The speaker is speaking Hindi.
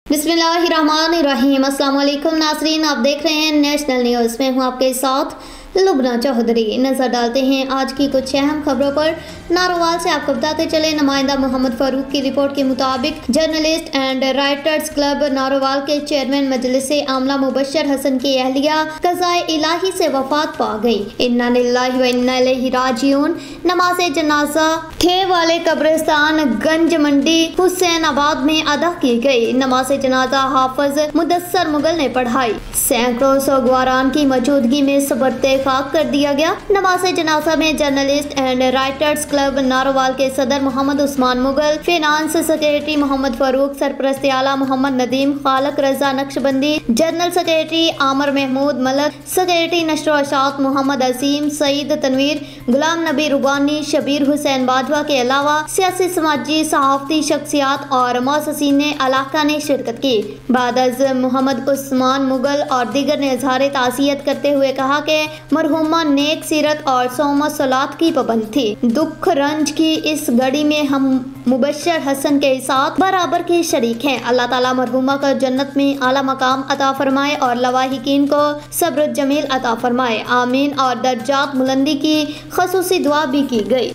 बिस्मिल्लाहिर्रहमानिर्रहीम। अस्सलाम वालेकुम नाज़रीन, आप देख रहे हैं नेशनल न्यूज़ में हूँ आपके साथ लुबना चौधरी। नज़र डालते हैं आज की कुछ अहम खबरों पर। नारोवाल से आपको बताते चले, नुमाइंदा मोहम्मद फारूक की रिपोर्ट के मुताबिक journalist and writers club Narowal के चेयरमैन मजलिस आमला मुबशर हसन की अहलिया कज़ाए इलाही से वफात पा गई। इन्ना लिल्लाहि व इन्ना इलैहि राजिऊन। नमाज जनाजा थे वाले कब्रिस्तान गंज मंडी हुसैनाबाद में अदा की गई। नमाज जनाजा हाफिज मुदस्सर मुगल ने पढ़ाई। सैकड़ों सोगवारान की मौजूदगी में सबरते खाक कर दिया गया। नमाज जनाजा में journalist and writers club Narowal के सदर मोहम्मद उस्मान मुगल, फिनांस सेक्रेटरी मोहम्मद फारूक, सरपरस्त आला मोहम्मद नदीम, खालक रजा नक्शबंदी, जनरल सेक्रेटरी आमर महमूद मलक, सेक्रेटरी नशर अशात मोहम्मद असीम, सईद तनवीर, गुलाम नबी रुबानी, शबीर हुसैन बाजवा के अलावा सियासी, समाजी, सहाफती शख्सियात और मौससीन इलाका ने शिरकत की। बाद मोहम्मद उस्मान मुगल और दीगर ने इजहार ताज़ियत करते हुए कहा कि मरहुमा नेक सीरत और सौम सलात की पाबंद थी। दुख रंज की इस घड़ी में हम मुबशर हसन के साथ बराबर के शरीक हैं। अल्लाह ताला मरहुमा को जन्नत में आला मकाम अता फरमाए और लवाहिकीन को सब्र जमील अता फरमाए, आमीन। और दर्जात बुलंदी की खसूसी दुआ भी की गई।